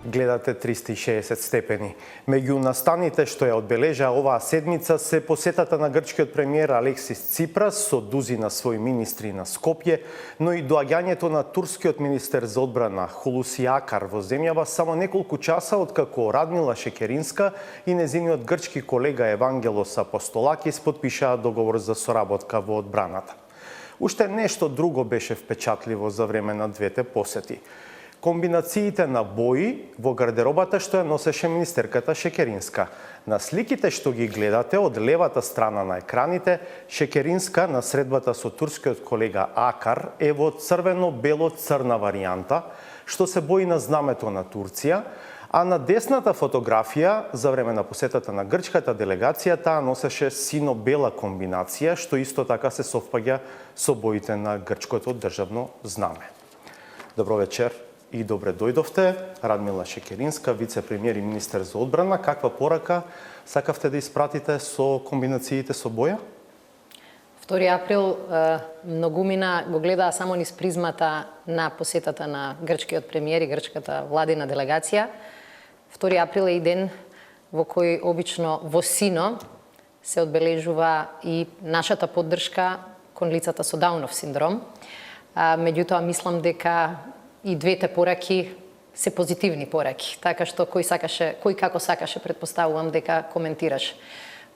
Гледате 360 степени. Меѓу настаните што ја одбележа оваа седмица се посетата на грчкиот премиер Алексис Ципрас со дузина своји министри на Скопје, но и доаѓањето на турскиот министер за одбрана Хулуси Акар во земјава само неколку часа откако Радмила Шекеринска и незиниот грчки колега Евангелос Апостолакис подпишаа договор за соработка во одбраната. Уште нешто друго беше впечатливо за време на двете посети. Комбинациите на бои во гардеробата што ја носеше министерката Шекеринска. На сликите што ги гледате од левата страна на екраните, Шекеринска на средбата со турскиот колега Акар е во црвено-бело-црна варијанта, што се бои на знамето на Турција, а на десната фотографија за време на посетата на грчката делегација таа носеше сино-бела комбинација, што исто така се совпаѓа со боите на грчкото државно знаме. Добро вечер и добре дојдовте. Радмила Шекеринска, вице-премиер и министер за одбрана. Каква порака сакавте да испратите со комбинациите со боја? 2 април многумина го гледаа само низ призмата на посетата на грчкиот премиер и грчката владина делегација. 2 април е и ден во кој обично во сино се одбележува и нашата поддршка кон лицата со Даунов синдром. Меѓутоа, мислам дека и двете пораки се позитивни пораки, така што кој како сакаше, предпоставувам дека коментираш.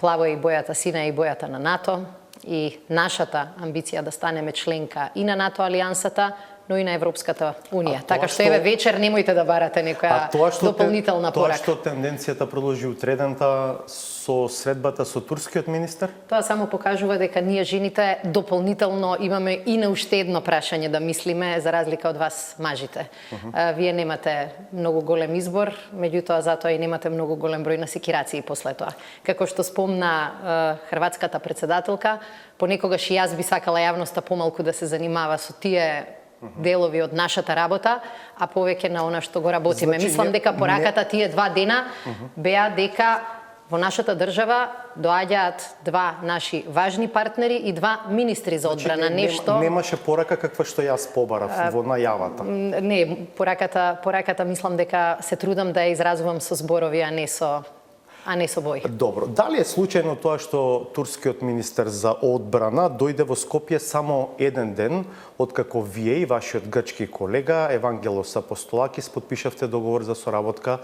Плаво е и бојата сина и бојата на НАТО и нашата амбиција да станеме членка и на НАТО алијансата, но и на Европската Унија. Така што еве вечер немојте да барате некоја дополнителна порака. Тоа што тенденцијата продолжи утредента со средбата со турскиот министер? Тоа само покажува дека ние жените дополнително имаме и на уште едно прашање да мислиме, за разлика од вас мажите. Вие немате многу голем избор, меѓутоа затоа и немате многу голем број на секирации после тоа. Како што спомна хрватската председателка, понекогаш и јас би сакала јавноста помалку да се занимава со тие делови од нашата работа, а повеќе на она што го работиме. Значи, мислам дека пораката тие 2 дена беа дека во нашата држава доаѓаат 2 наши важни партнери и 2 министри за одбрана. Немаше порака каква што јас побарав во најавата. Не, пораката мислам дека се трудам да ја изразувам со зборови, а не со бој. Добро. Дали е случајно тоа што турскиот министер за одбрана дојде во Скопје само еден ден откако вие и вашиот грчки колега Евангелос Апостолакис подпишавте договор за соработка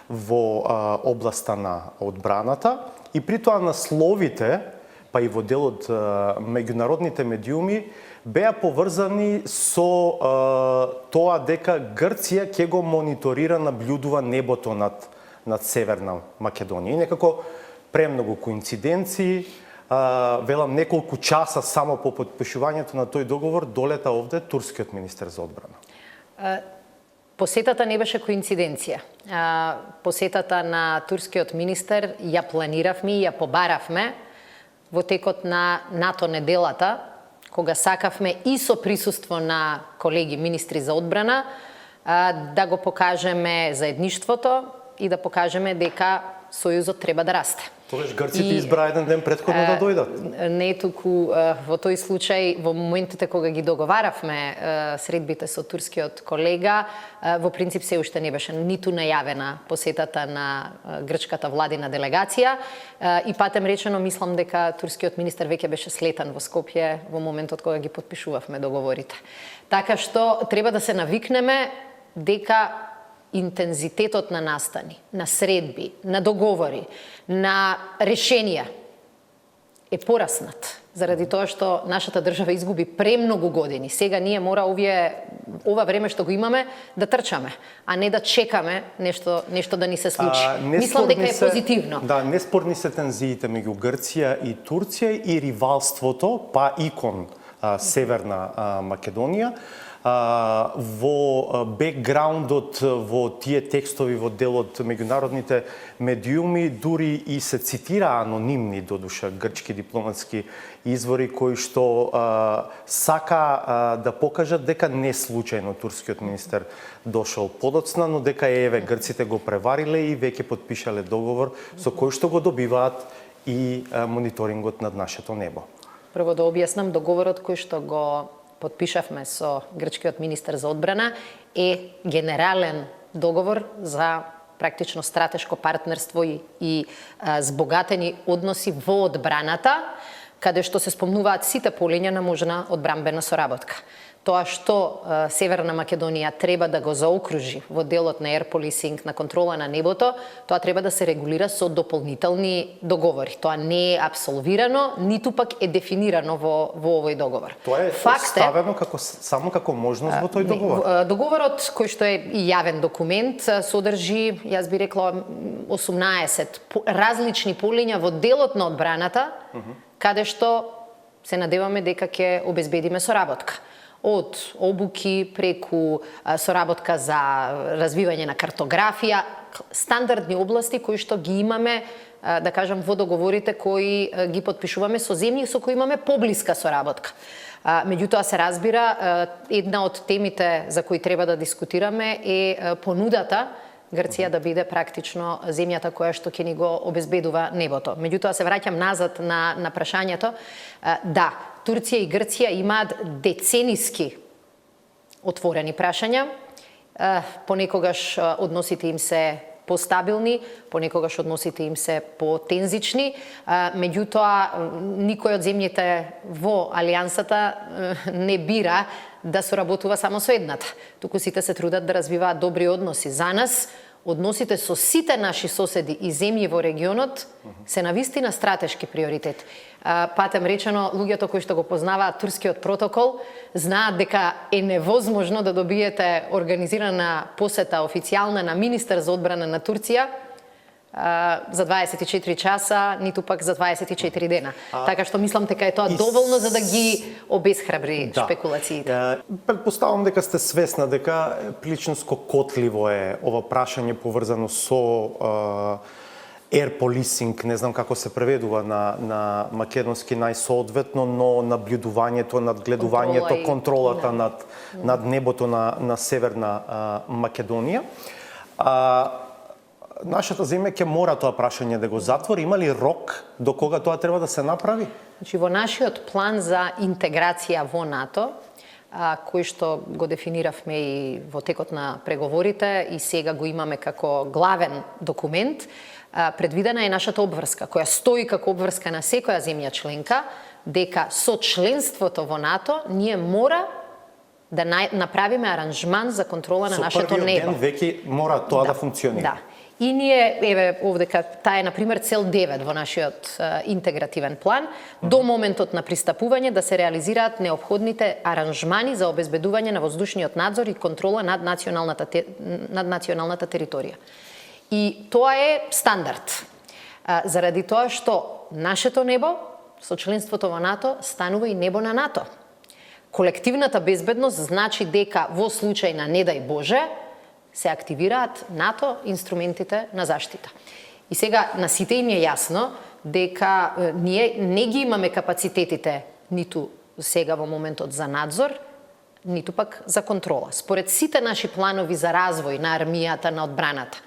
во областа на одбраната и при тоа насловите, па и во дел од меѓународните медиуми, беа поврзани со тоа дека Грција ќе го мониторира, наблюдува небото над Северна Македонија. И некако премногу коинциденции, велам неколку часа само по подпишувањето на тој договор долета овде турскиот министер за одбрана. Посетата не беше коинциденција. Посетата на турскиот министер ја планиравме и ја побаравме во текот на НАТО неделата, кога сакавме и со присуство на колеги министри за одбрана да го покажеме заедништвото и да покажеме дека Сојузот треба да расте. Тогаш грците избра еден ден претходно да дојдат. Не е туку во тој случај, во моментите кога ги договаравме средбите со турскиот колега, во принцип се уште не беше ниту најавена посетата на грчката владина делегација и патем речено мислам дека турскиот министер веќе беше слетан во Скопје во моментот кога ги потпишувавме договорите. Така што треба да се навикнеме дека интензитетот на настани, на средби, на договори, на решенија е пораснат заради тоа што нашата држава изгуби премногу години. Сега ние мора ова време што го имаме да трчаме, а не да чекаме нешто да ни се случи. Мислам дека е позитивно. Да, неспорни се тензиите меѓу Грција и Турција и ривалството, па и кон Северна Македонија. Во бекграундот во тие текстови во дел од меѓународните медиуми дури и се цитира анонимни додуша грчки дипломатски извори кои што сака да покажат дека не случајно турскиот министер дошол подоцна, но дека еве грците го превариле и веќе потпишале договор со кој што го добиваат и мониторингот над нашето небо. Прво да објаснам, договорот кој што го подпишавме со грчкиот министер за одбрана е генерален договор за практично стратешко партнерство и збогатени односи во одбраната, каде што се спомнуваат сите полиња на можна одбранбена соработка. Тоа што Северна Македонија треба да го заокружи во делот на air policing, на контрола на небото, тоа треба да се регулира со дополнителни договори. Тоа не е апсолвирано, ниту пак е дефинирано во овој договор. Тоа е ставено само како можност во тој договор. Договорот, кој што е и јавен документ, содржи, јас би рекла, 18 различни полиња во делот на одбраната, каде што се надеваме дека ќе обезбедиме соработка. Од обуки преку соработка за развивање на картографија, стандардни области кои што ги имаме, да кажам, во договорите кои ги подпишуваме со земји со кои имаме поблиска соработка. Меѓутоа се разбира, една од темите за кои треба да дискутираме е понудата Грција да биде практично земјата која што ќе ни го обезбедува небото. Меѓутоа се враќам назад на прашањето. Да, Турција и Грција имаат децениски отворени прашања. Понекогаш односите им се постабилни, понекогаш односите им се потензични, меѓутоа никој од земјите во алијансата не бира да соработува само со едната. Туку сите се трудат да развиваат добри односи. За нас, односите со сите наши соседи и земји во регионот се навистина стратешки приоритет. Патем речено, луѓето кои што го познаваат турскиот протокол, знаат дека е невозможно да добиете организирана посета официјална на министер за одбрана на Турција за 24 часа, ниту пак за 24 дена. Така што мислам дека е тоа доволно за да ги обесхрабри шпекулациите. Предпоставам дека сте свесна дека прилично скокотливо е ова прашање поврзано со air policing, не знам како се преведува на македонски најсоодветно, но наблюдувањето, надгледувањето, контролата над небото на Северна Македонија. Нашата земја ќе мора тоа прашање да го затвори. Има ли рок до кога тоа треба да се направи? Значи, во нашиот план за интеграција во НАТО, кој што го дефиниравме и во текот на преговорите и сега го имаме како главен документ, предвидена е нашата обврска, која стои како обврска на секоја земја членка, дека со членството во НАТО ние мора да направиме аранжман за контрола на нашето небо. Со првиот ден веќе мора тоа да функционира. Да. И ние, еве, овдека, таа е, например, цел 9 во нашиот интегративен план, до моментот на пристапување да се реализираат неопходните аранжмани за обезбедување на воздушниот надзор и контрола над националната територија. И тоа е стандард. Заради тоа што нашето небо со членството во НАТО станува и небо на НАТО. Колективната безбедност значи дека во случај на не дај Боже се активираат НАТО инструментите на заштита. И сега на сите им е јасно дека ние не ги имаме капацитетите ниту сега во моментот за надзор, ниту пак за контрола. Според сите наши планови за развој на армијата, на одбраната,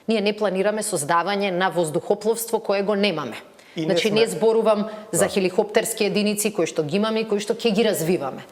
ние не планираме создавање на воздухопловство кое го немаме. Значи не зборувам за хеликоптерски единици кои што ги имаме и кои што ќе ги развиваме.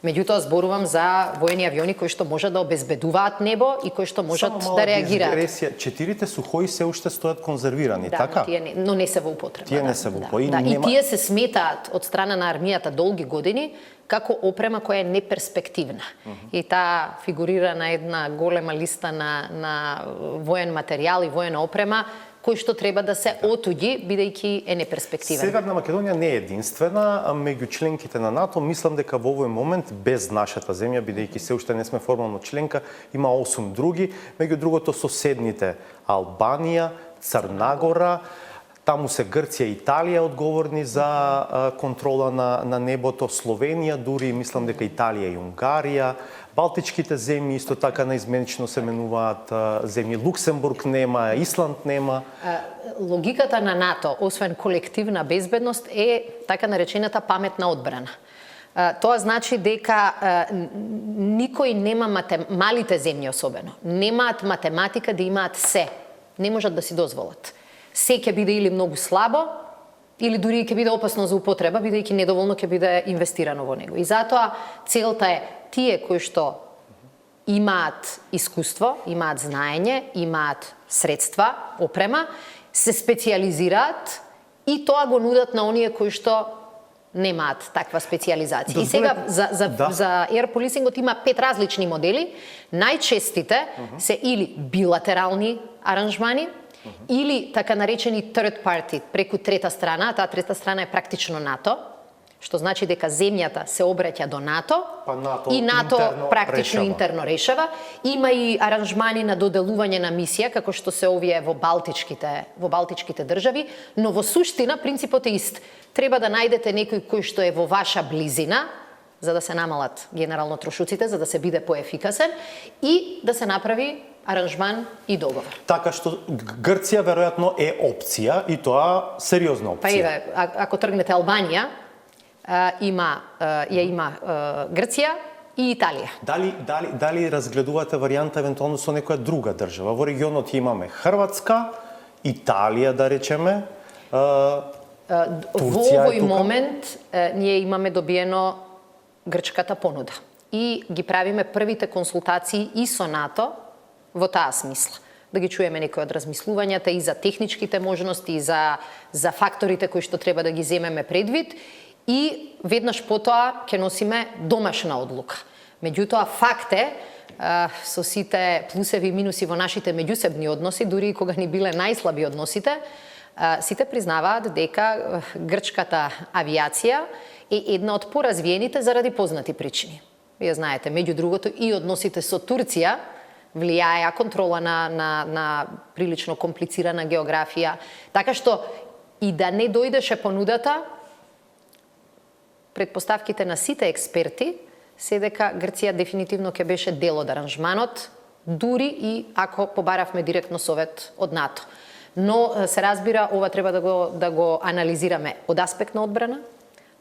Меѓутоа зборувам за воени авиони кои што можат да обезбедуваат небо и кои што можат да реагираат. Четирите сухои се уште стојат конзервирани, така? Но не се во употреба. Тие не се во употреба. И тие се сметаат од страна на армијата долги години како опрема која е неперспективна. И таа фигурира на една голема листа на воен материјал и воена опрема кој што треба да се отуѓи, бидејќи е неперспективен. Северна Македонија не е единствена, меѓу членките на НАТО, мислам дека во овој момент, без нашата земја, бидејќи се уште не сме формално членка, има 8 други, меѓу другото соседните Албанија, Црна Гора, таму се Грција и Италија одговорни за контрола на небото, Словенија, дури мислам дека Италија и Унгарија, Балтичките земји исто така наизменично се менуваат земји, Луксембург нема, Исланд нема. Логиката на НАТО, освен колективна безбедност, е така наречената паметна одбрана. Тоа значи дека никој нема малите земји особено, немаат математика да имаат се. Не можат да си дозволат. Се ќе биде или многу слабо, или дури ќе биде опасно за употреба, бидејќи недоволно ќе биде инвестирано во него. И затоа целта е тие кои што имаат искуство, имаат знаење, имаат средства, опрема, се специализираат и тоа го нудат на оние кои што немаат таква специализација. И сега за air policingот има 5 различни модели. Најчестите се или билатерални аранжмани, или така наречени third party, преку трета страна, таа трета страна е практично НАТО, што значи дека земјата се обраќа до НАТО, и НАТО практично интерно решава. Има и аранжмани на доделување на мисија, како што се овие во балтичките држави, но во суштина принципот е ист. Треба да најдете некој кој што е во ваша близина, за да се намалат генерално трошуците, за да се биде поефикасен и да се направи аранжман и договор. Така што Грција веројатно е опција и тоа сериозна опција. Па еве, ако тргнете Албанија, има Грција и Италија. Дали разгледувате варијанта евентуално со некоја друга држава? Во регионот имаме Хрватска, Италија, да речеме, Турција. Во овој момент ние имаме добиено грчката понуда и ги правиме првите консултации и со НАТО во таа смисла. Да ги чуеме некои од размислувањата и за техничките можности, и за факторите кои што треба да ги земеме предвид, и веднаш потоа ќе носиме домашна одлука. Меѓутоа, факт е, со сите плусеви и минуси во нашите меѓусебни односи, дури и кога ни биле најслаби односите, сите признаваат дека грчката авиација е една од поразвиените заради познати причини. Вие знаете, меѓу другото и односите со Турција влијаја контрола на прилично комплицирана географија, така што и да не дојдеше понудата, предпоставките на сите експерти се дека Грција дефинитивно ќе беше дел од аранжманот, дури и ако побаравме директно совет од НАТО. Но се разбира, ова треба да го анализираме од аспект на одбрана,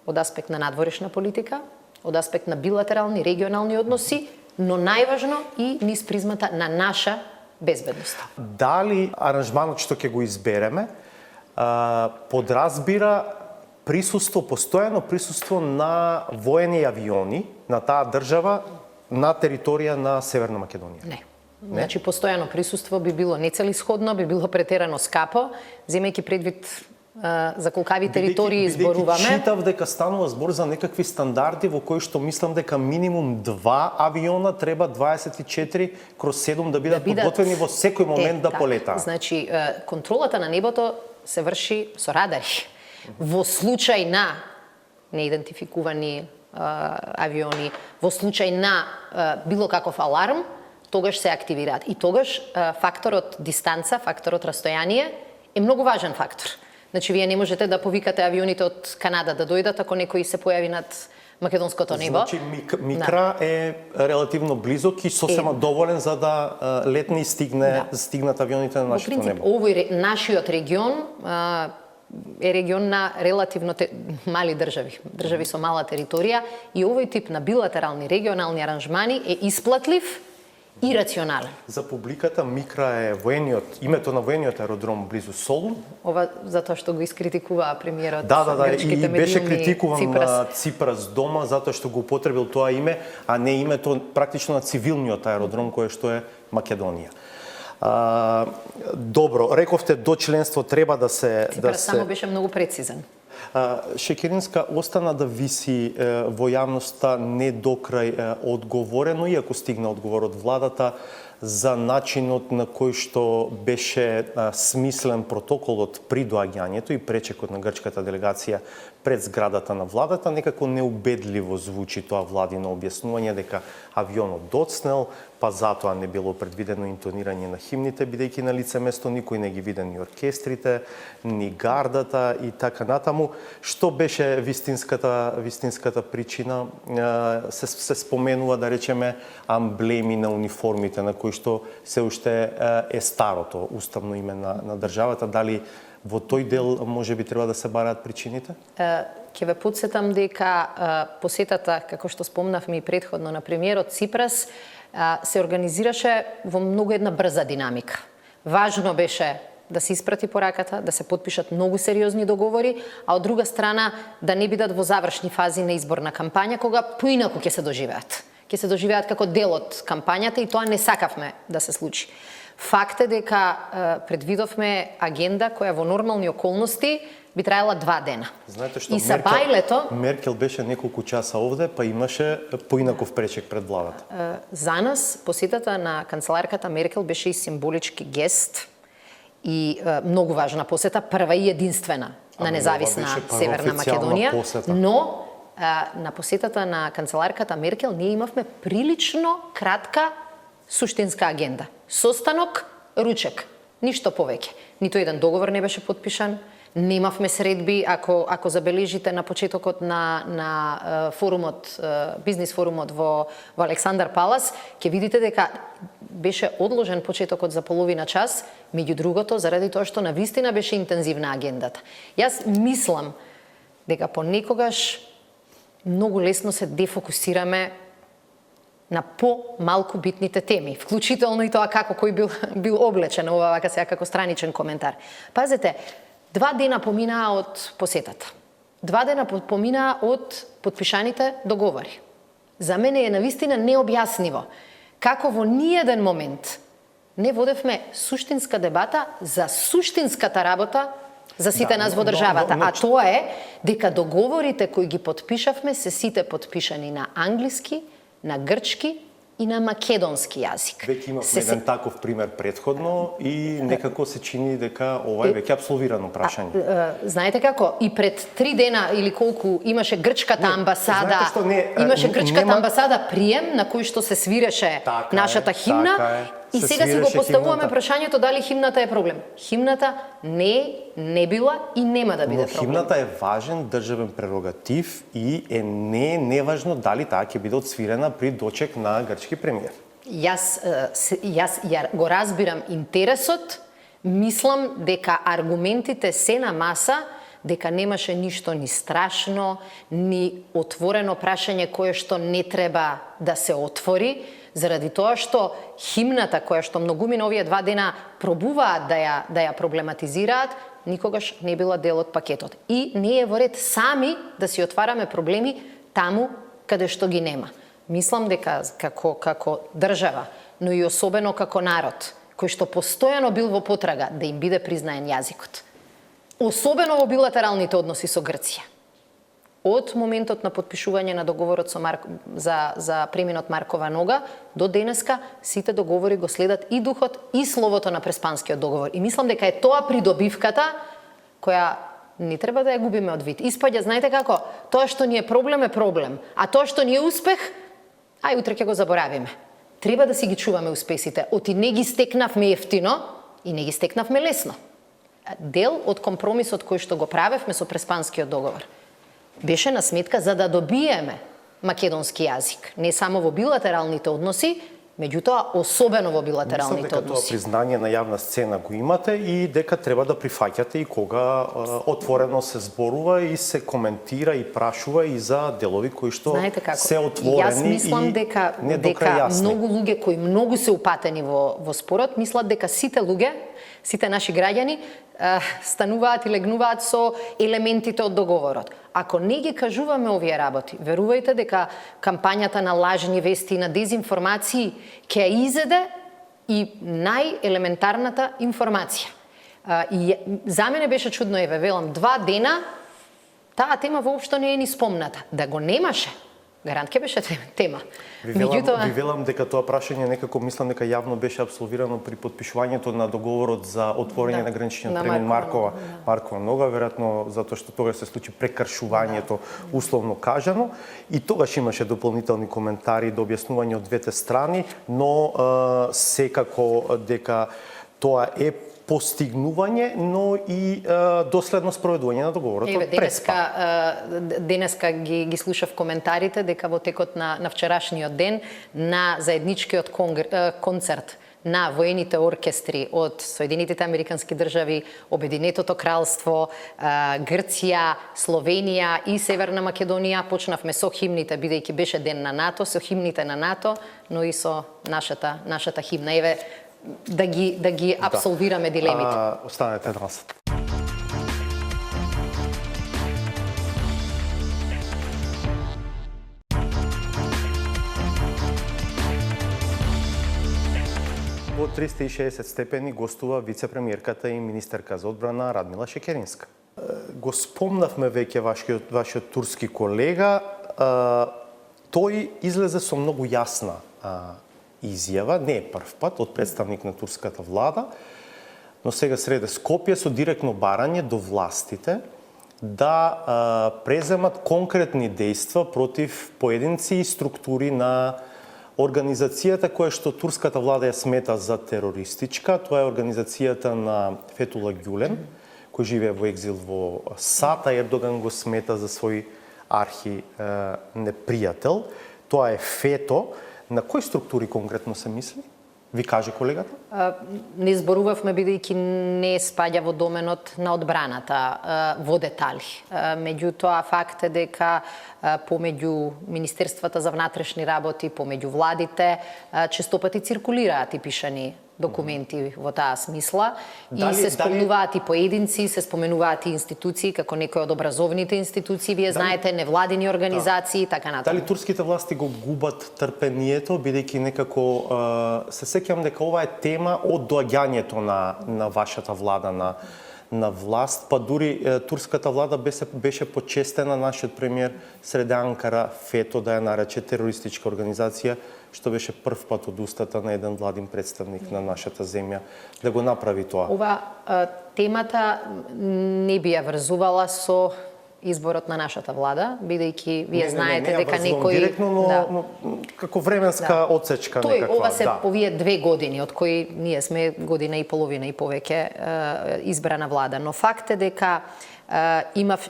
од аспект на надворешна политика, од аспект на билатерални, регионални односи, но најважно и низ призмата на наша безбедност. Дали аранжманот што ќе го избереме подразбира постојано присуство на воени авиони на таа држава на територија на Северна Македонија? Не. Значи, постојано присуство би било нецелисходно, би било претерано скапо, земејќи предвид за колкави територии зборуваме. Читав дека станува збор за некакви стандарди во кои што мислам дека минимум 2 авиона треба 24/7 да бидат подготвени во секој момент да полетаат. Значи, контролата на небото се врши со радари. Во случај на неидентификувани авиони, во случај на било каков аларм, тогаш се активираат. И тогаш факторот дистанца, факторот растојание е многу важен фактор. Значи, вие не можете да повикате авионите од Канада да дојдат ако некој се појави над македонското небо. Значи, Микра е релативно близок и сосема доволен за да летни и стигнат авионите на нашето небо. Во принцип, овој нашиот регион е регион на релативно мали држави со мала територија, и овој тип на билатерални регионални аранжмани е исплатлив и рационален. За публиката, Микра е името на воениот аеродром близу Солун. Ова затоа што го искритикуваа премиерот. И беше критикуван на Ципрас дома затоа што го употребил тоа име, а не името практично на цивилниот аеродром кој што е Македонија. Добро, рековте до членство треба да се... Ципрас само беше многу прецизен. Шекеринска остана да виси во јавноста не до крај одговорено, иако стигна одговор од владата, за начинот на кој што беше смислен протоколот при доаѓањето и пречекот на грчката делегација пред зградата на владата. Некако неубедливо звучи тоа владино објаснување дека авионот доцнел, па затоа не било предвидено интонирање на химните, бидејќи на лице место никој не ги виде ни оркестрите, ни гардата и така натаму. Што беше вистинската причина? Се споменува, да речеме, амблеми на униформите на кои што се уште е старото уставно име на државата. Дали во тој дел може би треба да се бараат причините? Ќе ве подсетам дека посетата, како што спомнавме и претходно, на премиерот Ципрас се организираше во многу една брза динамика. Важно беше да се испрати пораката, да се потпишат многу сериозни договори, а од друга страна да не бидат во завршни фази на изборна кампања, кога поинаку ќе се доживеат. ќе се доживеат како дел од кампањата и тоа не сакавме да се случи. Факт е дека предвидовме агенда која во нормални околности би траела 2 дена. Знаете што, и са бајлето, Меркел беше неколку часа овде, па имаше поинаков пречек пред владата. За нас посетата на канцеларката Меркел беше и символички гест и многу важна посета, прва и единствена на независна Северна Македонија, но на посетата на канцеларката Меркел ние имавме прилично кратка суштинска агенда. Состанок, ручек, ништо повеќе. Ниту еден договор не беше подпишан, немавме средби, ако забележите на почетокот на форумот, бизнис форумот во Александар Палас, ќе видите дека беше одложен почетокот за половина час, меѓу другото заради тоа што навистина беше интензивна агендата. Јас мислам дека понекогаш многу лесно се дефокусираме на по-малку битните теми, вклучително и тоа како кој бил облечен, ова вака сега како страничен коментар. Пазете, 2 дена поминаа од посетата. 2 дена поминаа од подпишаните договори. За мене е навистина необјасниво како во ниеден момент не водевме суштинска дебата за суштинската работа за сите нас во државата, а тоа е дека договорите кои ги подпишавме се сите подпишани на англиски, на грчки и на македонски јазик. Веќе имавме еден таков пример предходно и некако се чини дека ова е веќе апсолвирано прашање. Знаете како? И пред 3 дена или колку имаше грчката амбасада, амбасада прием на кој што се свиреше нашата химна. И сега си го поставуваме прашањето дали химната е проблем. Химната не била и нема да биде проблем. Химната е важен државен прерогатив и не е неважно дали таа ќе биде отсвирена при дочек на грчки премиер. Јас го разбирам интересот, мислам дека аргументите се на маса, дека немаше ништо ни страшно, ни отворено прашање кое што не треба да се отвори, заради тоа што химната која што многумина овие 2 дена пробуваат да ја проблематизираат, никогаш не била дел од пакетот. И не е во ред сами да си отвараме проблеми таму каде што ги нема. Мислам дека како држава, но и особено како народ, кој што постојано бил во потрага да им биде признаен јазикот. Особено во билатералните односи со Грција. Од моментот на подпишување на договорот за преминот Маркова нога до денеска сите договори го следат и духот и словото на Преспанскиот договор. И мислам дека е тоа придобивката која не треба да ја губиме од вид. Испаѓа, знаете како, тоа што ни е проблем, а тоа што ни е успех, ај утре ќе го заборавиме. Треба да си ги чуваме успесите. Оти не ги стекнавме ефтино и не ги стекнавме лесно. Дел од компромисот кој што го правевме со Преспанскиот договор беше на сметка за да добиеме македонски јазик, не само во билатералните односи, меѓутоа особено во билатералните односи. Мислам дека тоа признање на јавна сцена го имате и дека треба да прифаќате и кога отворено се зборува и се коментира и прашува и за делови кои што се отворени. Јас мислам дека многу луѓе кои многу се упатени во спорот мислат дека сите луѓе, сите наши граѓани стануваат и легнуваат со елементите од договорот. Ако не ги кажуваме овие работи, верувајте дека кампањата на лажни вести и на дезинформации ќе изеде и најелементарната информација. И за мене беше чудно, велам, 2 дена таа тема воопшто не е ни спомната. Да го немаше, гарант ќе беше тема. Ви велам дека тоа прашање некако мислам дека јавно беше апсолвирано при подпишувањето на договорот за отворање на граничниот премин Маркова нога, веројатно затоа што тогаш се случи прекршувањето условно кажано и тогаш имаше дополнителни коментари до објаснување од двете страни, но секако дека тоа е постигнување, но и доследно спроведување на договорот од Преспа. Денеска ги слушав коментарите дека во текот на вчерашниот ден на заедничкиот концерт на воените оркестри од Соединетите Американски држави, Обединетото кралство, Грција, Словенија и Северна Македонија почнавме со химните, бидејќи беше ден на НАТО, со химните на НАТО, но и со нашата химна. Еве, да ги апсолвираме дилемите. Останете на нас. 360 степени гостува вице-премиерката и министерка за одбрана Радмила Шекеринска. Го спомнавме веќе вашиот турски колега. Тој излезе со многу јасна изјава, не е прв пат, од представник на турската влада, но сега среде Скопје со директно барање до властите да преземат конкретни дејства против поединци и структури на организацијата која што турската влада ја смета за терористичка. Тоа е организацијата на Фетула Гюлен, кој живее во екзил во САД, а Ердоган го смета за свој архи непријател. Тоа е ФЕТО. На кои структури конкретно се мисли? Ви каже колегата? Не зборувавме бидејќи не спаѓа во доменот на одбраната во детали. Меѓутоа, факт е дека помеѓу Министерствата за внатрешни работи, помеѓу владите, честопати циркулираат и пишани документи во таа смисла и се спомнуваат и поединци, се споменуваат и институции, како некои од образовните институции, вие знаете, невладини организации и така натаму. Дали турските власти го губат трпението, бидејќи некако се сеќавам дека ова е тема од доаѓањето на вашата влада на власт, па дури турската влада беше почестена нашиот премиер среде Анкара ФЕТО да ја нарече терористичка организација, што беше прв пат од устата на еден владин представник на нашата земја да го направи тоа. Ова темата не би ја врзувала со изборот на нашата влада, бидејќи вие знаете дека некои директно, но како временска отсечка некаква. Ова се овие 2 години од кои ние сме година и половина и повеќе избрана влада, но факт е дека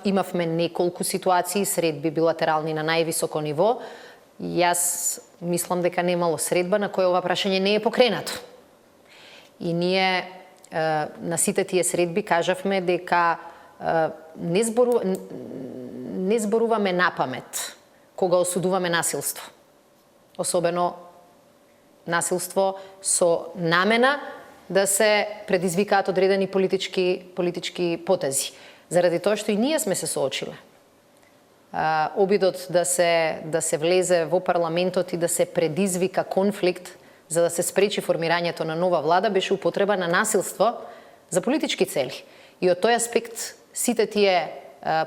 имавме неколку ситуации, средби билатерални на највисоко ниво. Јас мислам дека немало средба на која ова прашање не е покренато. И ние на сите тие средби кажавме дека не зборуваме напамет кога осудуваме насилство. Особено насилство со намена да се предизвикаат одредени политички потези. Заради тоа што и ние сме се соочиле. Обидот да се влезе во парламентот и да се предизвика конфликт за да се спречи формирањето на нова влада беше употреба на насилство за политички цели. И од тој аспект сите тие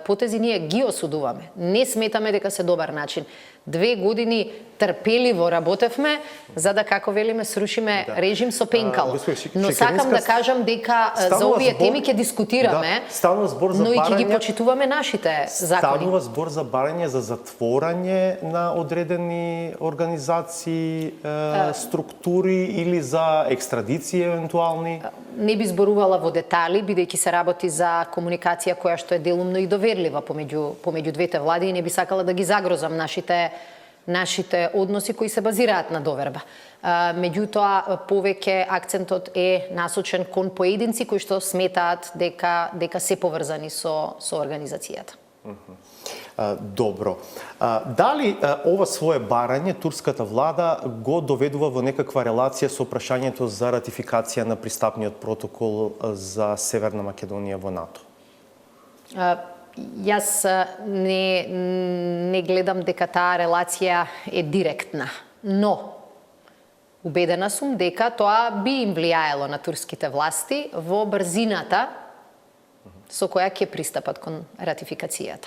потези ние ги осудуваме. Не сметаме дека се добар начин. 2 години трпеливо работевме за да, како велиме, срушиме режим со пенкал. Но сакам да кажам дека за овие теми ќе дискутираме, но и ќе ги почитуваме нашите закони. Станува збор за барање, за затворање на одредени организации, структури или за екстрадиција евентуални? Не би зборувала во детали, бидејќи се работи за комуникација која што е делумно и доверлива помеѓу двете влади и не би сакала да ги загрозам нашите односи кои се базираат на доверба. Меѓутоа, повеќе акцентот е насочен кон поединци кои што сметаат дека се поврзани со организацијата. Добро. Дали ова свое барање турската влада го доведува во некаква релација со прашањето за ратификација на пристапниот протокол за Северна Македонија во НАТО? Јас не гледам дека таа релација е директна, но убедена сум дека тоа би им влијаело на турските власти во брзината со која ќе пристапат кон ратификацијата.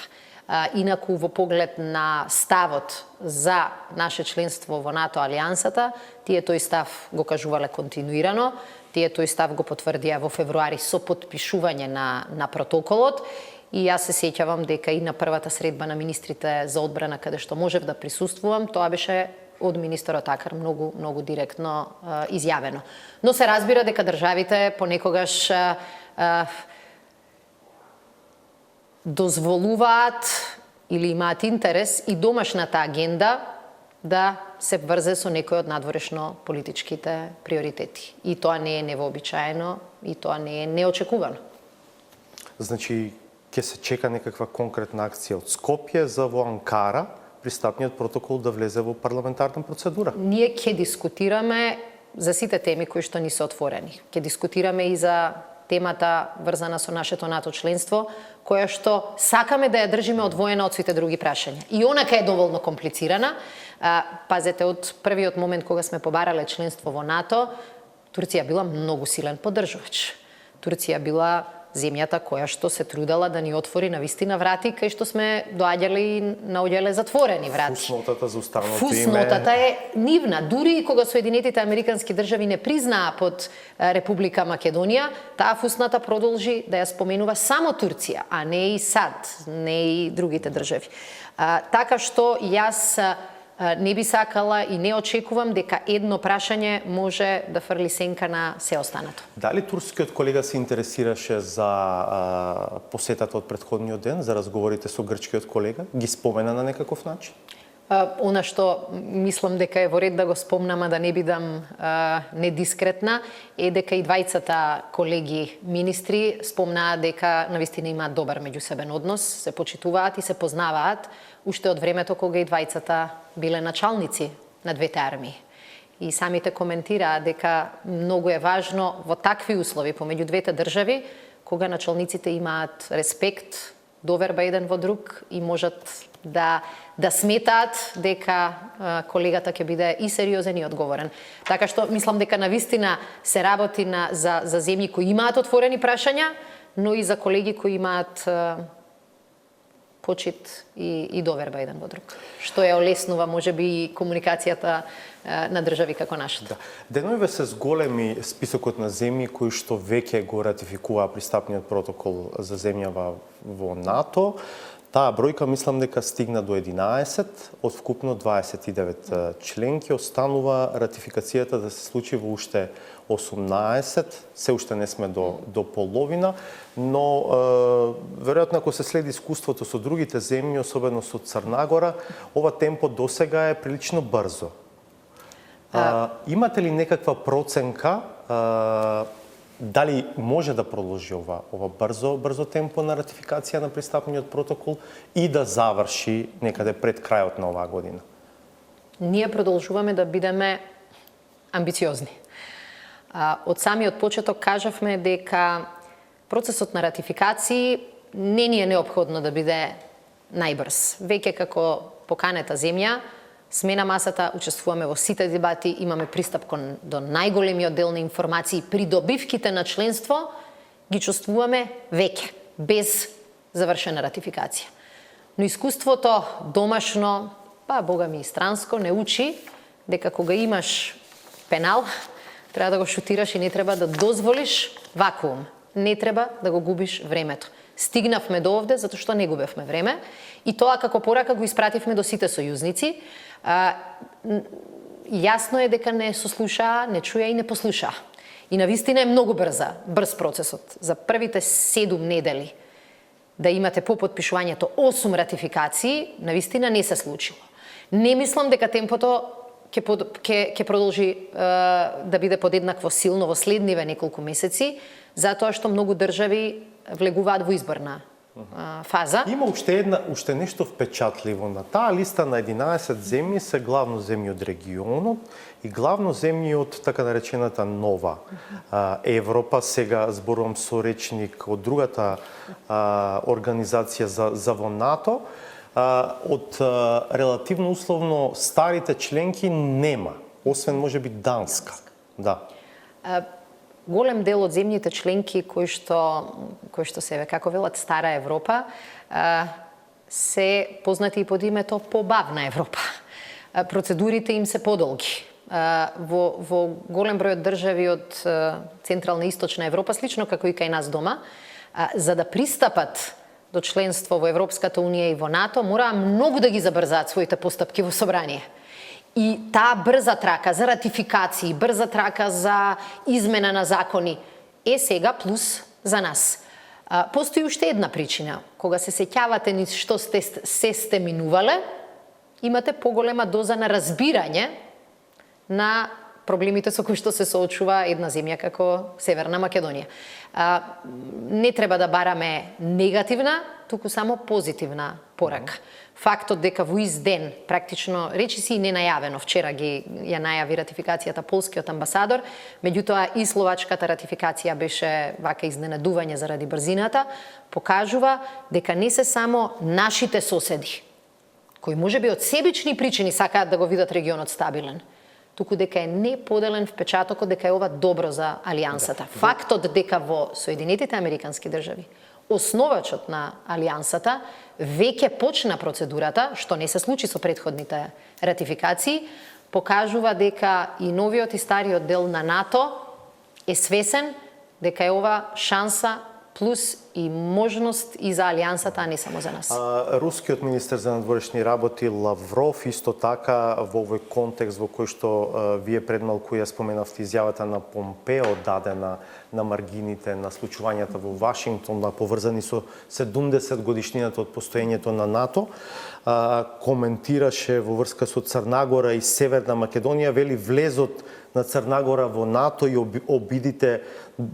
Инаку во поглед на ставот за наше членство во НАТО алијансата, тие тој став го кажувале континуирано, тие тој став го потврдија во февруари со потпишување на протоколот. И јас се сеќавам дека и на првата средба на министрите за одбрана, каде што можев да присуствувам, тоа беше од министерот Акар многу директно изјавено. Но се разбира дека државите понекогаш дозволуваат или имаат интерес и домашната агенда да се врзе со некој од надворешно политичките приоритети. И тоа не е невообичаено, и тоа не е неочекувано. Значи, ќе се чека некаква конкретна акција од Скопје за во Анкара пристапниот протокол да влезе во парламентарна процедура? Ние ќе дискутираме за сите теми кои што ни се отворени. Ќе дискутираме и за темата врзана со нашето НАТО членство, која што сакаме да ја држиме одвоена од сите други прашања. И онака е доволно комплицирана. Пазете, од првиот момент кога сме побарале членство во НАТО, Турција била многу силен поддржувач. Турција била земјата која што се трудела да ни отвори навистина врати, кај што сме доаѓале и наоѓале затворени врати. Фуснотата за уставното име. Фуснотата е нивна. Дури и кога Соединетите Американски држави не признаа под Република Македонија, таа фусната продолжи да ја споменува само Турција, а не и САД, не и другите држави. Така што јас не би сакала и не очекувам дека едно прашање може да фрли сенка на се останато. Дали турскиот колега се интересираше за посетата од претходниот ден, за разговорите со грчкиот колега? Ги спомена на некаков начин? Она што мислам дека е во ред да го спомнам, а да не бидам недискретна, е дека и двајцата колеги министри спомнаа дека навистина имаат добар меѓусебен однос, се почитуваат и се познаваат уште од времето кога и двајцата биле началници на двете армии. И самите коментираа дека многу е важно во такви услови помеѓу двете држави, кога началниците имаат респект, доверба еден во друг и можат да сметаат дека колегата ќе биде и сериозен и одговорен. Така што мислам дека навистина се работи за земји кои имаат отворени прашања, но и за колеги кои имаат почит и доверба еден во друг. Што ја олеснува можеби и комуникацијата на држави како нашата. Деновиве се зголеми списокот на земји кои што веќе го ратификуваа пристапниот протокол за земја во НАТО. Таа бројка мислам дека стигна до 11 од вкупно 29 членки. Останува ратификацијата да се случи во уште 18, се уште не сме до половина, но веројатно ако се следи искуството со другите земји, особено со Црна Гора, ова темпо досега е прилично брзо. Имате ли некаква проценка дали може да продолжи ова брзо темпо на ратификација на пристапниот протокол и да заврши некаде пред крајот на оваа година? Ние продолжуваме да бидеме амбициозни. Од самиот почеток кажавме дека процесот на ратификации не ни е неопходно да биде најбрз. Веќе како поканета земја сме на масата, учествуваме во сите дебати, имаме пристап до најголемиот дел на информации, придобивките на членство ги чувствуваме веќе, без завршена ратификација. Но искуството домашно, бога ми и странско, не учи дека кога имаш пенал, треба да го шутираш и не треба да дозволиш вакуум. Не треба да го губиш времето. Стигнавме до овде затоа што не губевме време и тоа како порака го испративме до сите сојузници. Јасно е дека не сослушаа, не чуја и не послушаа. И навистина е многу брз процесот. За првите 7 недели да имате по потпишувањето 8 ратификации, навистина не се случило. Не мислам дека темпото ќе продолжи да биде подеднакво силно во следниве неколку месеци, затоа што многу држави влегуваат во изборна фаза. Има уште нешто впечатливо. На таа листа на 11 земји се главно земји од регионот и главно земји од така наречената нова Европа. Сега зборувам со речник од другата организација за во НАТО. Од релативно условно старите членки нема, освен можеби Данска. Да. Голем дел од земјите членки кои што се, како велат, стара Европа, се познати и под името побавна Европа. Процедурите им се подолги. Во голем број од држави од Централна и Источна Европа, слично како и кај нас дома, за да пристапат до членство во Европската Унија и во НАТО, мораа многу да ги забрзаат своите постапки во собрание. И таа брза трака за ратификации, брза трака за измена на закони е сега плюс за нас. Постои уште една причина. Кога се сеќавате низ што сте минувале, имате поголема доза на разбирање на проблемите со кои што се соочува една земја како Северна Македонија. Не треба да бараме негативна, туку само позитивна порака. Фактот дека во ист ден, практично речиси и ненајавено, вчера ја најави ратификацијата полскиот амбасадор, меѓутоа и словачката ратификација беше вака изненадување заради брзината, покажува дека не се само нашите соседи, кои можеби од себични причини сакаат да го видат регионот стабилен, туку дека е неподелен впечатокот дека е ова добро за алијансата. Фактот дека во Соединетите Американски држави основачот на алијансата веќе почна процедурата, што не се случи со претходните ратификации, покажува дека и новиот и стариот дел на НАТО е свесен дека е ова шанса плюс и можност и за алијансата, а не само за нас. Рускиот министер за надворешни работи Лавров исто така во овој контекст во кој што вие пред малку ја споменавте изјавата на Помпео дадена на маргините на случувањата во Вашингтон, поврзани со 70 годишнината од постоењето на НАТО, коментираше во врска со Црнагора и Северна Македонија, вели влезот на Црнагора во НАТО и обидите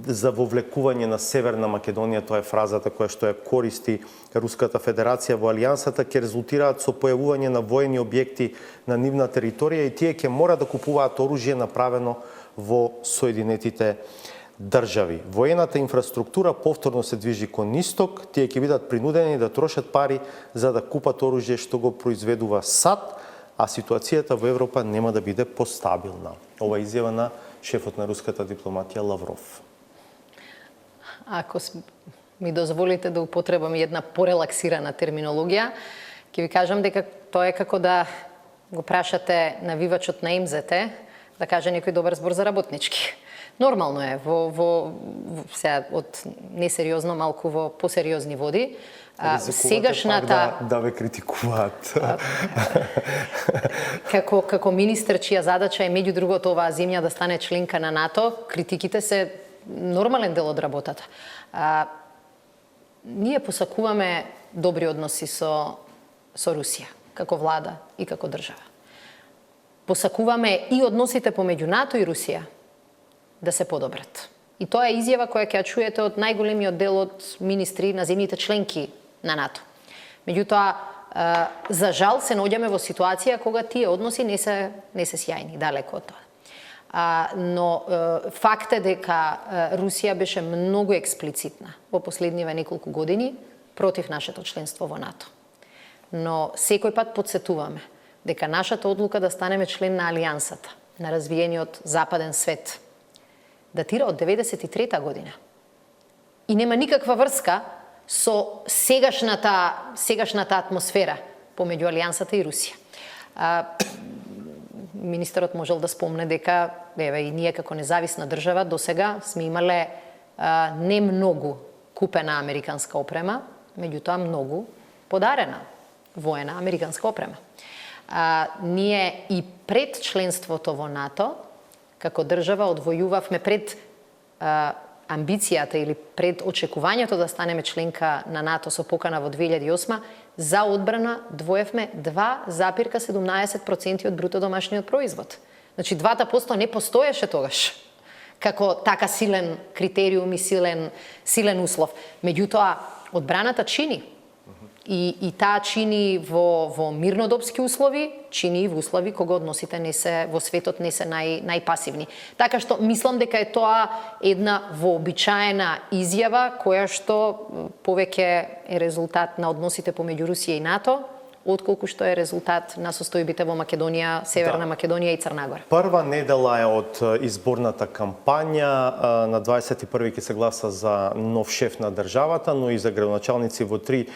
за вовлекување на Северна Македонија, тоа е фразата која што ја користи Руската Федерација во алијансата, ќе резултираат со појавување на воени објекти на нивна територија и тие ќе мора да купуваат оружје направено во Соединетите држави. Воената инфраструктура повторно се движи кон исток, тие ќе бидат принудени да трошат пари за да купат оружје што го произведува САД, а ситуацијата во Европа нема да биде постабилна. Ова изјава на шефот на руската дипломатија Лавров. Ако ми дозволите да употребам една порелаксирана терминологија, ќе ви кажам дека тоа е како да го прашате навивачот на МЗТ да каже некој добар збор за работнички. Нормално е во сега од несериозно малку во посериозни води. Сегашната да ве критикуваат. Како министер чија задача е меѓу другото оваа земја да стане членка на НАТО, критиките се нормален дел од работата. Ние посакуваме добри односи со Русија, како влада и како држава. Посакуваме и односите помеѓу НАТО и Русија да се подобрат. И тоа е изјава која ќе ја чуете од најголемиот дел од министри на земјите членки на НАТО. Меѓутоа, за жал се наоѓаме во ситуација кога тие односи не се сјајни, далеко од тоа. Но факт е дека Русија беше многу експлицитна во последниве неколку години против нашето членство во НАТО. Но секој пат подсетуваме дека нашата одлука да станеме член на алијансата, на развиениот западен свет, датира од 93-та година. И нема никаква врска со сегашната атмосфера помеѓу алијансата и Русија. Министерот можел да спомне дека и ние како независна држава досега сме имале не многу купена американска опрема, меѓутоа многу подарена воена американска опрема. Ние и пред членството во НАТО како држава одвојувавме пред амбицијата или пред очекувањето да станеме членка на НАТО со покана во 2008 за одбрана двоевме 2,17% од бруто домашниот производ. Значи 2% не постоеше тогаш како така силен критериум и силен услов. Меѓутоа одбраната чини и таа чини во мирнодопски услови, чини и во услови кога односите во светот не се најпасивни. Така што мислам дека е тоа една вообичаена изјава која што повеќе е резултат на односите помеѓу Русија и НАТО, отколку што е резултат на состојбите во Македонија, Северна Македонија и Црнагора. Прва недела е од изборната кампања. На 21 ќе се гласа за нов шеф на државата, но и за градоначалници во 3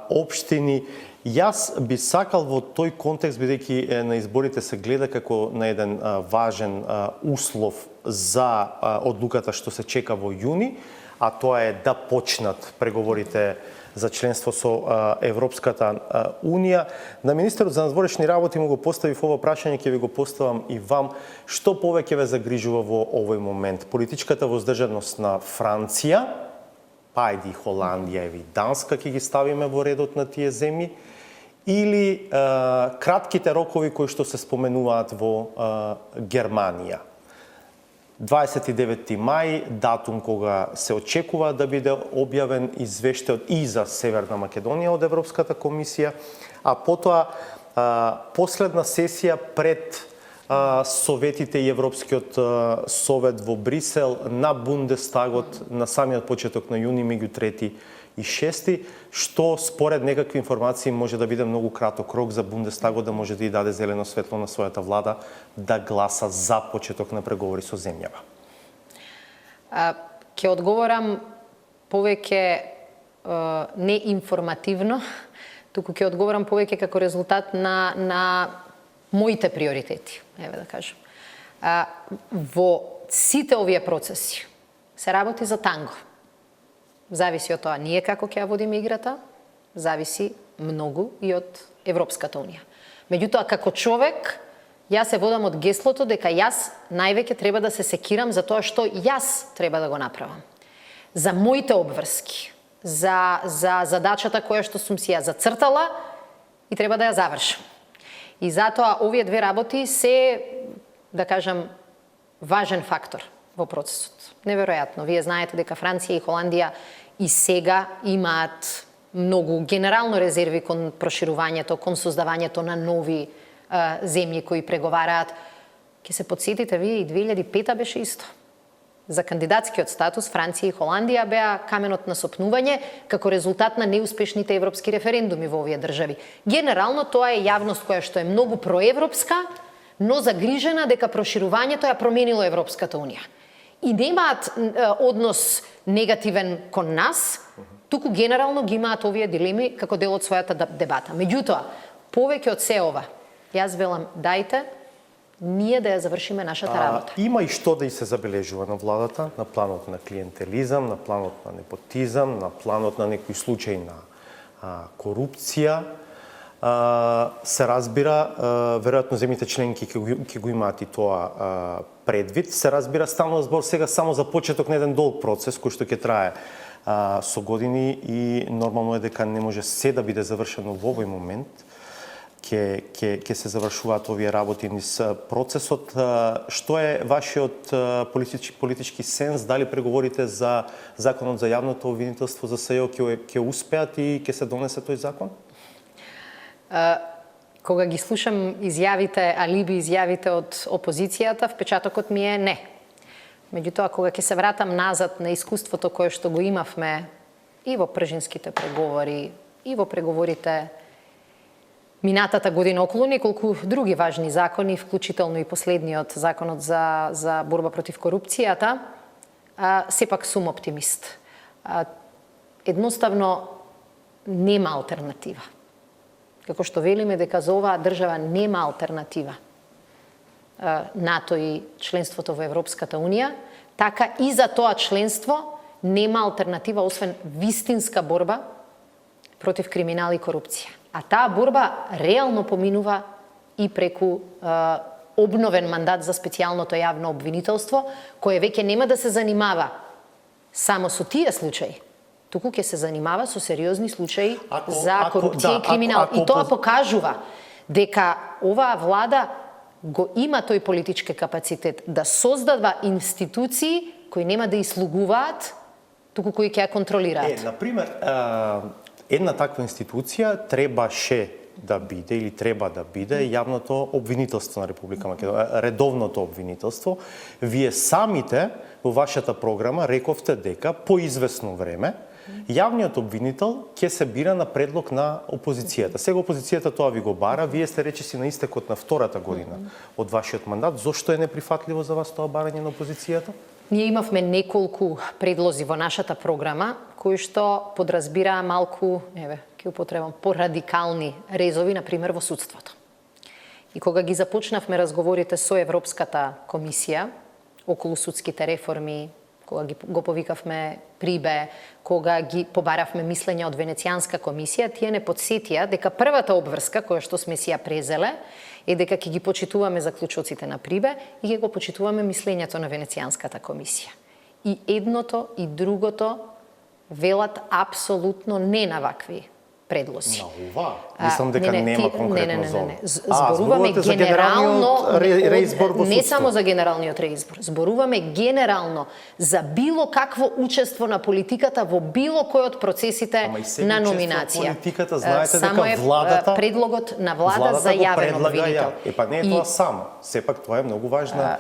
општини. Јас би сакал во тој контекст, бидејќи на изборите се гледа како на еден важен услов за одлуката што се чека во јуни, а тоа е да почнат преговорите за членство со Европската Унија. На министерот за надворешни работи му го поставив ова прашање, ќе ви го поставам и вам. Што повеќе ве загрижува во овој момент? Политичката воздржаност на Франција, па и Холандија и Данска ќе ги ставиме во редот на тие земји, или кратките рокови кои што се споменуваат во Германија? 29 мај, датум кога се очекува да биде објавен извештајот и за Северна Македонија од Европската комисија, а потоа последна сесија пред Советите и Европскиот совет во Брисел на Бундестагот на самиот почеток на јуни меѓу 3 2026, што според некакви информации може да биде многу краток рок за Бундестагот да може да ја даде зелено светло на својата влада да гласа за почеток на преговори со земјава? Ќе одговорам повеќе не информативно, туку ќе одговорам повеќе како резултат на моите приоритети, еве да кажам. Во сите овие процеси се работи за танго. Зависи од тоа ние како ќе ја водиме играта, зависи многу и од Европската унија. Меѓутоа, како човек, јас се водам од геслото дека јас највеќе треба да се секирам за тоа што јас треба да го направам. За моите обврски, за задачата која што сум си ја зацртала и треба да ја завршам. И затоа овие две работи се, да кажам, важен фактор во процесот. Неверојатно. Вие знаете дека Франција и Холандија и сега имаат многу генерално резерви кон проширувањето, кон создавањето на нови земји кои преговараат. Ке се подсетите, вие и 2005 беше исто. За кандидатскиот статус Франција и Холандија беа каменот на сопнување како резултат на неуспешните европски референдуми во овие држави. Генерално тоа е јавност која што е многу проевропска, но загрижена дека проширувањето ја променило Европската унија. И немаат однос негативен кон нас, туку генерално ги имаат овие дилеми како дел од својата дебата. Меѓутоа, повеќе од се ова, јас велам, дајте ние да ја завршиме нашата работа. Има и што да и се забележува на владата, на планот на клиентелизам, на планот на непотизам, на планот на некои случаи на корупција. Се разбира, веројатно земјите членки ќе го имаат и тоа предвид. Се разбира, станува збор сега само за почеток на еден долг процес кој што ќе трае со години и нормално е дека не може се да биде завршено во овој момент. Ќе се завршуваат овие работи низ процесот. Што е вашиот политички сенс? Дали преговорите за законот за јавното обвинителство за СЈО ќе успеат и ќе се донесе тој закон? Кога ги слушам изјавите, алиби изјавите од опозицијата, впечатокот ми е не. Меѓутоа, кога ќе се вратам назад на искуството кое што го имавме и во пржинските преговори, и во преговорите минатата година околу неколку други важни закони, вклучително и последниот законот за борба против корупцијата, сепак сум оптимист. Едноставно нема алтернатива. Како што велиме дека за оваа држава нема алтернатива НАТО и членството во Европската унија, така и за тоа членство нема алтернатива освен вистинска борба против криминал и корупција. А таа борба реално поминува и преку обновен мандат за специјалното јавно обвинителство, кое веќе нема да се занимава само со тие случаи, туку ќе се занимава со сериозни случаи за корупција и криминал. И тоа покажува дека оваа влада го има тој политички капацитет да создава институции кои нема да ислугуваат, туку кои ќе ја контролираат. Например, една таква институција требаше да биде или треба да биде јавното обвинителство на Република Македонија, редовното обвинителство. Вие самите во вашата програма рековте дека по известно време јавниот обвинител ќе се бира на предлог на опозицијата. Сега опозицијата тоа ви го бара, вие сте речиси на истекот на втората година од вашиот мандат. Зошто е неприфатливо за вас тоа барање на опозицијата? Ние имавме неколку предлози во нашата програма кои што подразбираа малку, ќе употребам, порадикални резови, например во судството. И кога ги започнавме разговорите со Европската комисија околу судските реформи, кога го повикавме Прибе, кога ги побаравме мислење од Венецијанска комисија, тие не подсетија дека првата обврска која што сме си ја презеле е дека ќе ги почитуваме заклучоците на Прибе и ќе го почитуваме мислењето на Венецијанската комисија. И едното и другото велат апсолутно не на вакви На предлози. ова? Мислам дека нема конкретно за ова. Зборуваме зборувате за генерално реизбор во не судство. само за генералниот реизбор. Зборуваме генерално за било какво учество на политиката во било кој од процесите Ама и сега на учество номинација. политиката, знаете Само дека е владата предлогот на влада за го јавен предлага обвинител. Па не е тоа само. Сепак тоа е многу важна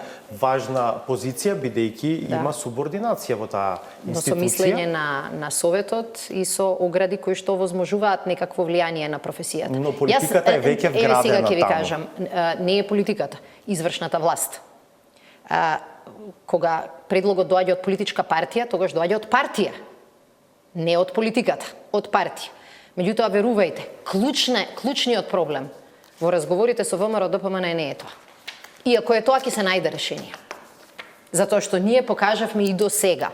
позиција, бидејќи има субординација во таа Но со институција. мислење на Советот и со огради кои што овозможуваат некакво влијание на професијата. Но политиката е веќе вградена сега ќе ви таму. кажам, не е политиката, извршната власт. Кога предлогот доаѓа од политичка партија, тогаш доаѓа од партија. Не од политиката, од партија. Меѓутоа, верувајте, клучниот проблем во разговорите со ВМРО ДПМН не е тоа. Иако е тоа, ќе се најде решение. Затоа што ние покажавме и до сега,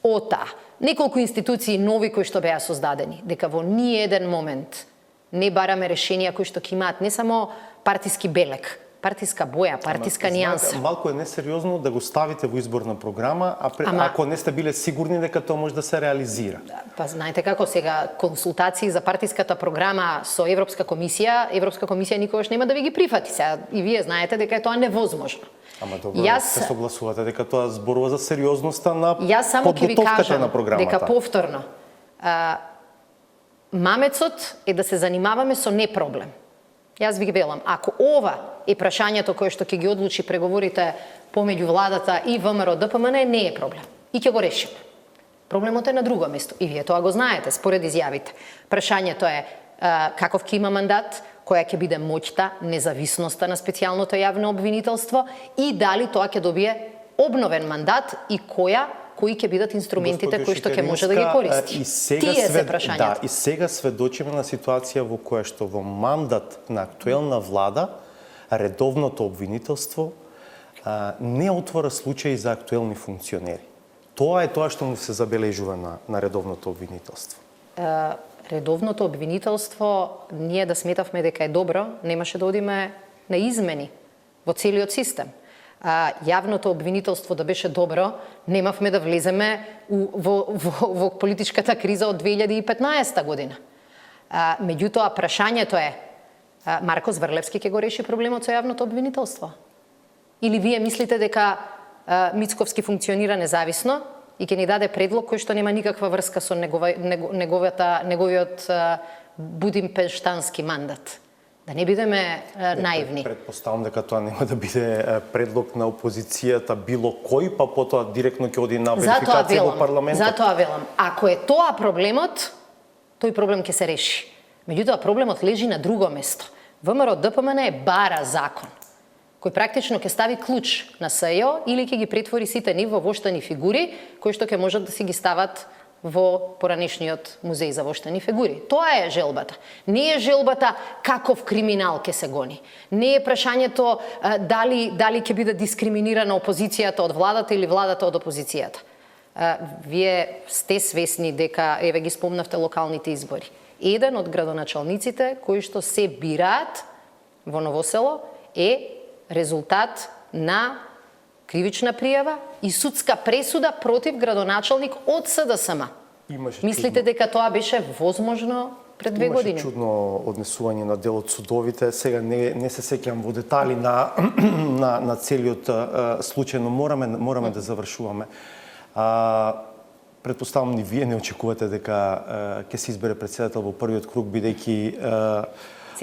ОТА, неколку институции нови кои што беа создадени, дека во ниеден момент не бараме решенија кои што ќе имаат не само партиски белег, партиска боја, партиска нијанса. Знаете, малку е несериозно да го ставите во изборна програма, ако не сте биле сигурни дека тоа може да се реализира. Па знаете како сега консултации за партиската програма со Европска комисија никогаш нема да ви ги прифати. Сега и вие знаете дека е тоа невозможно. Ама добро, се согласувате дека тоа зборува за сериозноста на Јас само ќе ви кажам на програмата. дека повторно мамецот е да се занимаваме со не проблем. Јас ви ги велам, ако ова е прашањето кое што ќе ги одлучи преговорите помеѓу владата и ВМРО ДПМН, не е проблем. И ќе го решиме. Проблемот е на друго место. И вие тоа го знаете, според изјавите. Прашањето е каков ќе има мандат, која ќе биде моќта, независноста на специјалното јавно обвинителство и дали тоа ќе добие обновен мандат и кои ќе бидат инструментите кои што ќе може да ги користи. Тие се прашањата. Да, и сега сведочиме на ситуација во која што во мандат на актуелна влада редовното обвинителство не отвора случаи за актуелни функционери. Тоа е тоа што му се забележува на редовното обвинителство. Редовното обвинителство, ние да сметавме дека е добро, немаше да одиме на измени во целиот систем. Јавното обвинителство да беше добро, немавме да влеземе во политичката криза од 2015 година. Меѓутоа, прашањето е, Марко Зврлевски ќе го реши проблемот со јавното обвинителство? Или вие мислите дека Мицковски функционира независно и ќе ни даде предлог кој што нема никаква врска со неговиот будимпештански мандат? Да не бидеме наивни. Предпоставам дека тоа нема да биде предлог на опозицијата било кој, па потоа директно ќе оди на верификација во парламентот. Затоа велам, ако е тоа проблемот, тој проблем ќе се реши. Меѓутоа, проблемот лежи на друго место. ВМРО ДПМН бара закон кој практично ќе стави клуч на СЈО или ќе ги претвори сите нив во воштани фигури кои што ќе можат да си ги стават во поранешниот музеј за воштани фигури. Тоа е желбата. Не е желбата каков криминал ќе се гони. Не е прашањето дали ќе биде дискриминирана опозицијата од владата или владата од опозицијата. Вие сте свесни дека, еве ги спомнавте локалните избори. Еден од градоначалниците кои што се бираат во Новосело е резултат на кривична пријава и судска пресуда против градоначалник од СДСМ. Мислите дека тоа беше возможно пред 2 години? Имаше чудно однесување на дел од судовите. Сега не се сеќам во детали на целиот случај, но мораме да завршуваме. Предпоставам ни вие не очекувате дека ќе се избере претседател во првиот круг, бидејќи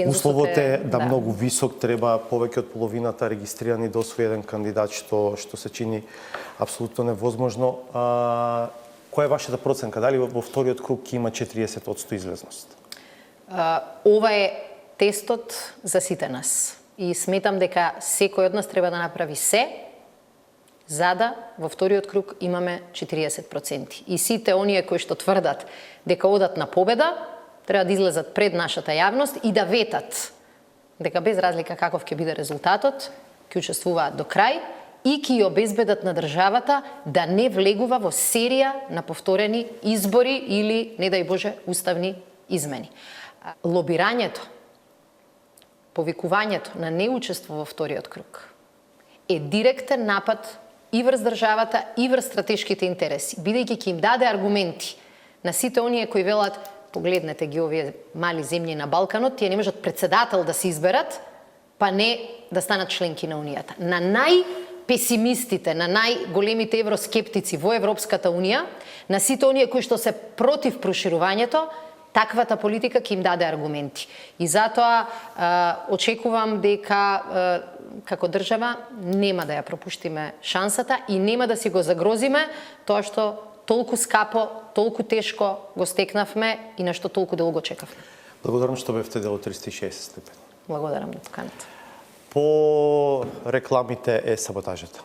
условот е многу висок, треба повеќе од половината регистрирани да освои еден кандидат, што се чини апсолутно невозможно. Која е вашата проценка? Дали во вториот круг ќе има 40% излезност? Ова е тестот за сите нас. И сметам дека секој од нас треба да направи се за да во вториот круг имаме 40%. И сите оние кои што тврдат дека одат на победа, треба да излезат пред нашата јавност и да ветат дека без разлика каков ќе биде резултатот, ќе учествуваат до крај и ќе ја обезбедат на државата да не влегува во серија на повторени избори или, не дај Боже, уставни измени. Лобирањето, повикувањето на неучество во вториот круг е директен напад и врз државата и врз стратешките интереси, бидејќи ќе им даде аргументи на сите оние кои велат погледнете ги овие мали земји на Балканот, тие не можат председател да се изберат, па не да станат членки на Унијата. На најпесимистите, на најголемите евроскептици во Европската Унија, на сите оние кои што се против проширувањето, таквата политика ќе им даде аргументи. И затоа очекувам дека како држава нема да ја пропуштиме шансата и нема да си го загрозиме тоа што толку скапо, толку тешко го стекнавме и на што толку долго чекавме. Благодарам што бевте дел од 360 степени. Благодарам на поканата. По рекламите е саботажата.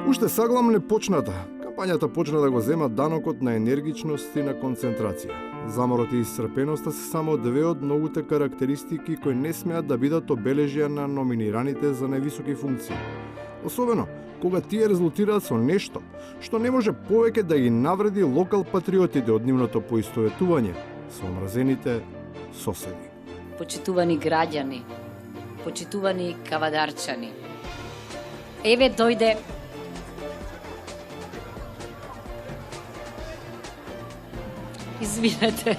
Уште Саглам не почната. Кампањата почна да го зема данокот на енергичност и на концентрација. Заморот и исцрпеноста се само две од многуте карактеристики кои не смеат да бидат обележја на номинираните за највисоки функции. Особено кога тие резултираат со нешто што не може повеќе да ги навреди локал патриотите од нивното поистоветување со омразените соседи. Почитувани граѓани, почитувани кавадарчани. Еве дојде Извинете.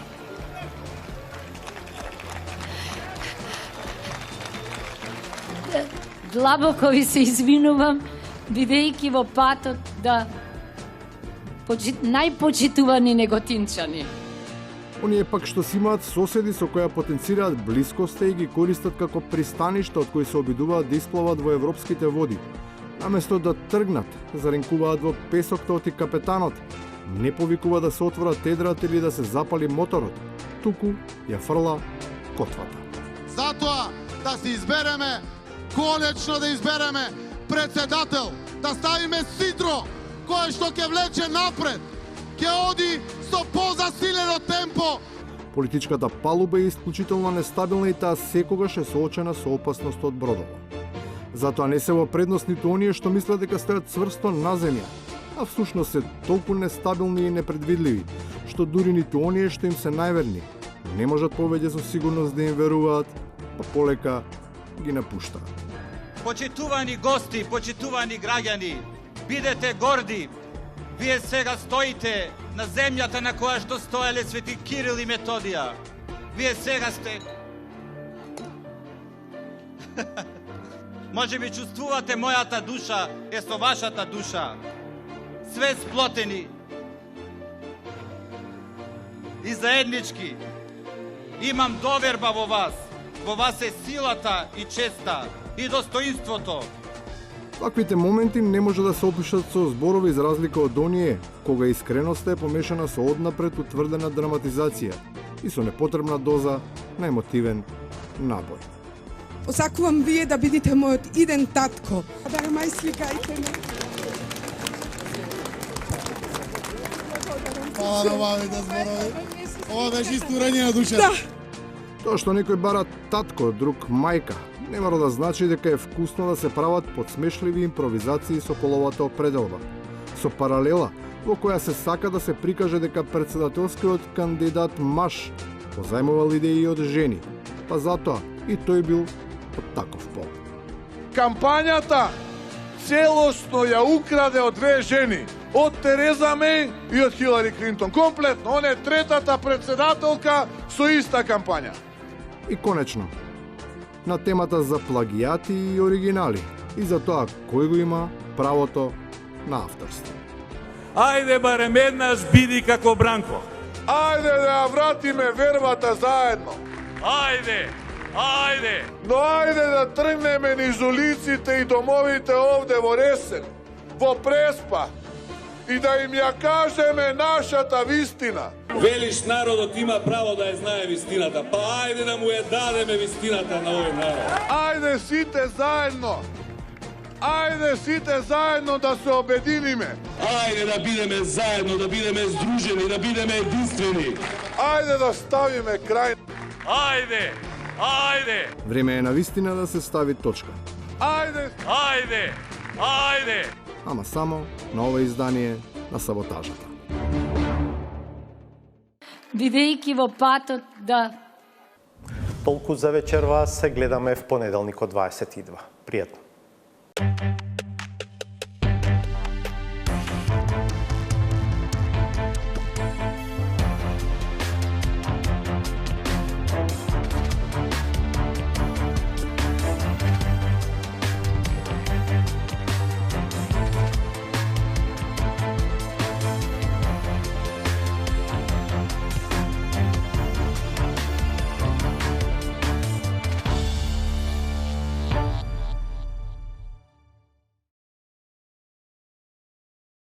Длабоко ви се извинувам, бидејќи во патот да најпочитувани неготинчани. Оние пак што си имаат соседи со која потенцираат блискоста и ги користат како пристаништа од кои се обидуваат да исплават во европските води. Наместо да тргнат, заренкуваат во песоктот и капетанот, не повикува да се отвора тедрат или да се запали моторот, туку ја фрла котвата. Затоа да се избереме, конечно да избереме председател, да ставиме ситро кое што ќе влече напред, ќе оди со позасилено темпо. Политичката палуба е исклучително нестабилна и таа секогаш е соочена со опасност од бродово. Затоа не се во предност ниту оние што мислат дека стојат цврсто на земја, а всушност се толку нестабилни и непредвидливи, што дури ниту оние што им се најверни не можат повеќе со сигурност да им веруваат, па полека ги напуштаат. Почитувани гости, почитувани граѓани, бидете горди. Вие сега стоите на земјата на која што стоеле свети Кирил и Методија. Вие сега сте... Може би чувствувате мојата душа е со вашата душа. Све сплотени и заеднички. Имам доверба во вас. Во вас е силата и честа и достоинството. Таквите моменти не може да се опишат со зборови за разлика од оние, кога искреноста е помешана со однапред утврдена драматизација и со непотребна доза на емотивен набој. Осакувам вие да бидите мојот иден татко. Да мај сликајте ме. Фала на вавите зборови. Ова беше истурење на душата. Да. Тоа што некој бара татко, друг мајка, не мора да значи дека е вкусно да се прават подсмешливи импровизации со половата определба. Со паралела во која се сака да се прикаже дека председателскиот кандидат маж позајмувал идеи од жени, па затоа и тој бил од таков пол. Кампањата целосно ја украде од две жени, од Тереза Меј и од Хилари Клинтон. Комплетно, она е третата председателка со иста кампања. И конечно, на темата за плагијати и оригинали и за тоа кој го има правото на авторство. Ајде барем еднаш биди како Бранко. Ајде да ја вратиме вербата заедно. Ајде, ајде. Но ајде да тргнеме низ улиците и домовите овде во Ресен, во Преспа и да им ја кажеме нашата вистина. Велиш народот има право да ја знае вистината, па ајде да му ја дадеме вистината на овој народ. Ајде сите заедно да се обединиме. Ајде да бидеме заедно, да бидеме здружени, да бидеме единствени. Ајде да ставиме крај. Ајде, ајде. Време е на вистина да се стави точка. Ајде. Ајде, ајде. Ама само на ова издание на Саботажата. бидејќи во патот да Толку за вечерва, се гледаме в понеделник од 22. Пријатно.